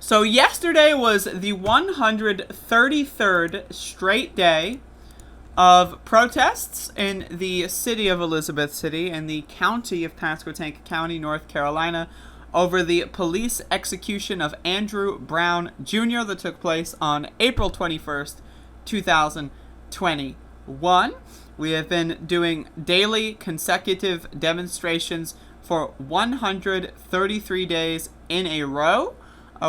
So yesterday was the 133rd straight day of protests in the city of Elizabeth City and the county of Pasquotank County, North Carolina, over the police execution of Andrew Brown Jr. that took place on April 21st, 2021. We have been doing daily consecutive demonstrations for 133 days in a row.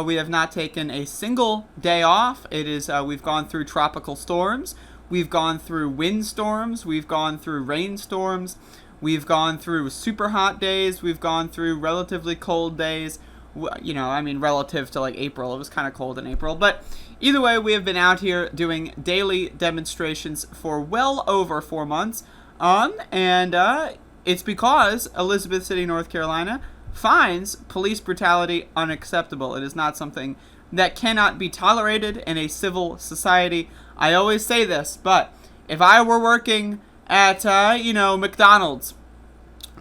We have not taken a single day off. We've gone through tropical storms. We've gone through windstorms. We've gone through rainstorms. We've gone through super hot days. We've gone through relatively cold days. Relative to like April. It was kind of cold in April. But either way, we have been out here doing daily demonstrations for well over 4 months. It's because Elizabeth City, North Carolina finds police brutality unacceptable. It is not something that cannot be tolerated in a civil society. I always say this, but if I were working at, McDonald's,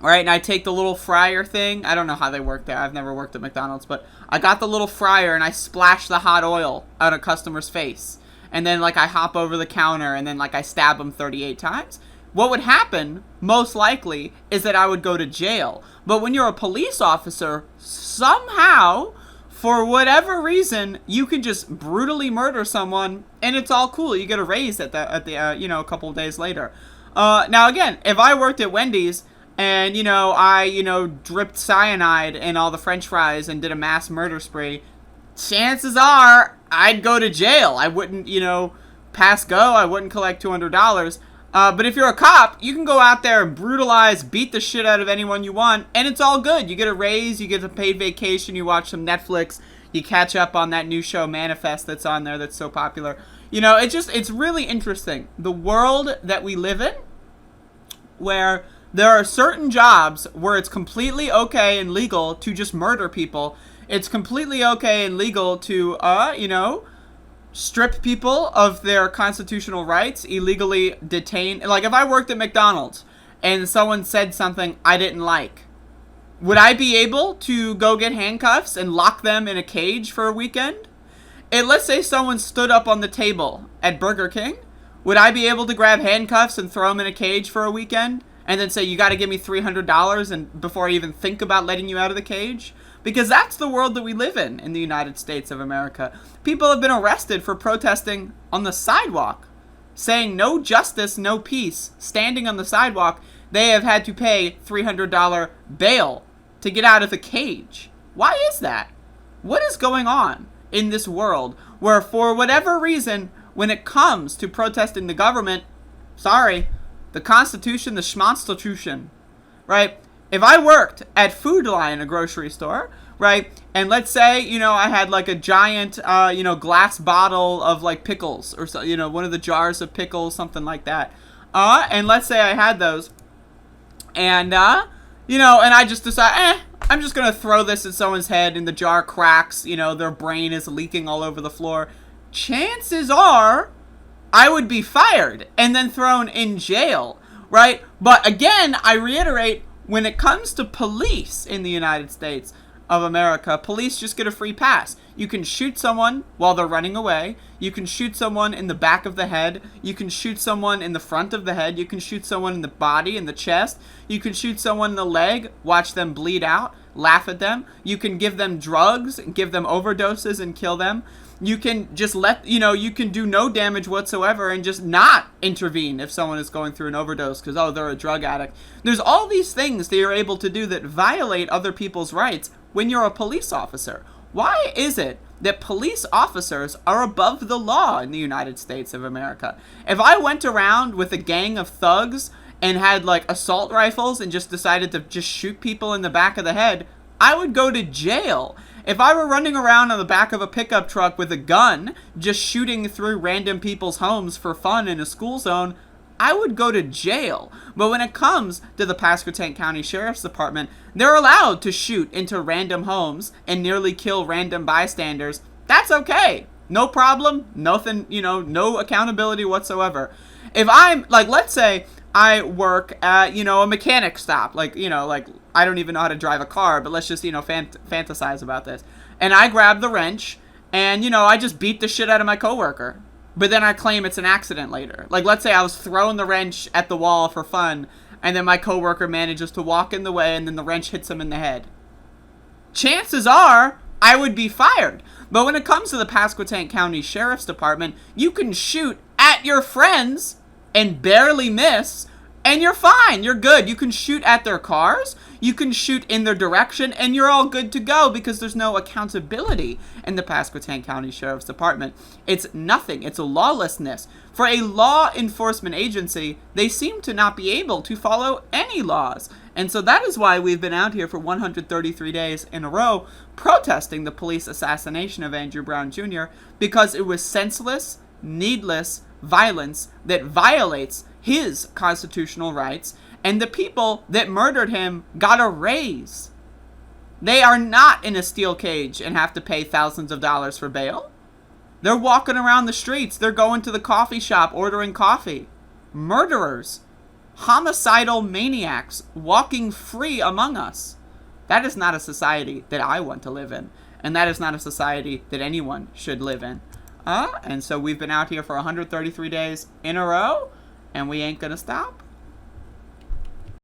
right, and I take the little fryer thing, I don't know how they work there. I've never worked at McDonald's, but I got the little fryer and I splash the hot oil on a customer's face. And then, I hop over the counter and then, I stab them 38 times. What would happen, most likely, is that I would go to jail. But when you're a police officer, somehow, for whatever reason, you can just brutally murder someone, and it's all cool. You get a raise a couple of days later. Now, again, if I worked at Wendy's and, I dripped cyanide in all the French fries and did a mass murder spree, chances are I'd go to jail. I wouldn't, pass go. I wouldn't collect $200. But if you're a cop, you can go out there and brutalize, beat the shit out of anyone you want, and it's all good. You get a raise, you get a paid vacation, you watch some Netflix, you catch up on that new show Manifest that's on there that's so popular. It's really interesting. The world that we live in, where there are certain jobs where it's completely okay and legal to just murder people. It's completely okay and legal to, strip people of their constitutional rights, illegally detain. Like, if I worked at McDonald's and someone said something I didn't like, would I be able to go get handcuffs and lock them in a cage for a weekend? And let's say someone stood up on the table at Burger King. Would I be able to grab handcuffs and throw them in a cage for a weekend and then say, you got to give me $300 and before I even think about letting you out of the cage? Because that's the world that we live in the United States of America. People have been arrested for protesting on the sidewalk, saying no justice, no peace, standing on the sidewalk. They have had to pay $300 bail to get out of the cage. Why is that? What is going on in this world where, for whatever reason, when it comes to protesting the government, the Constitution, the Schmonstitution, right? If I worked at Food Lion, a grocery store, right, and let's say, I had a giant, glass bottle of pickles or so, one of the jars of pickles, something like that. And let's say I had those and, and I just decide, I'm just going to throw this at someone's head and the jar cracks, their brain is leaking all over the floor. Chances are I would be fired and then thrown in jail, right? But again, I reiterate, when it comes to police in the United States of America, police just get a free pass. You can shoot someone while they're running away. You can shoot someone in the back of the head. You can shoot someone in the front of the head. You can shoot someone in the body, in the chest. You can shoot someone in the leg, watch them bleed out, laugh at them. You can give them drugs, give them overdoses and kill them. You can just you can do no damage whatsoever and just not intervene if someone is going through an overdose because, they're a drug addict. There's all these things that you're able to do that violate other people's rights when you're a police officer. Why is it that police officers are above the law in the United States of America? If I went around with a gang of thugs and had assault rifles and just decided to just shoot people in the back of the head, I would go to jail. If I were running around on the back of a pickup truck with a gun, just shooting through random people's homes for fun in a school zone, I would go to jail. But when it comes to the Pasquotank County Sheriff's Department, they're allowed to shoot into random homes and nearly kill random bystanders. That's okay. No problem. Nothing, no accountability whatsoever. If I'm, let's say I work at, a mechanic stop, I don't even know how to drive a car, but let's just, fantasize about this. And I grab the wrench and, I just beat the shit out of my coworker. But then I claim it's an accident later. Like, let's say I was throwing the wrench at the wall for fun, and then my coworker manages to walk in the way, and then the wrench hits him in the head. Chances are I would be fired. But when it comes to the Pasquotank County Sheriff's Department, you can shoot at your friends and barely miss, and you're fine. You're good. You can shoot at their cars. You can shoot in their direction, and you're all good to go because there's no accountability in the Pasquotank County Sheriff's Department. It's nothing. It's a lawlessness. For a law enforcement agency, they seem to not be able to follow any laws. And so that is why we've been out here for 133 days in a row protesting the police assassination of Andrew Brown Jr. because it was senseless, needless violence that violates his constitutional rights, and the people that murdered him got a raise. They are not in a steel cage and have to pay thousands of dollars for bail. They're walking around the streets. They're going to the coffee shop, ordering coffee. Murderers. Homicidal maniacs walking free among us. That is not a society that I want to live in. And that is not a society that anyone should live in. And so we've been out here for 133 days in a row, and we ain't gonna stop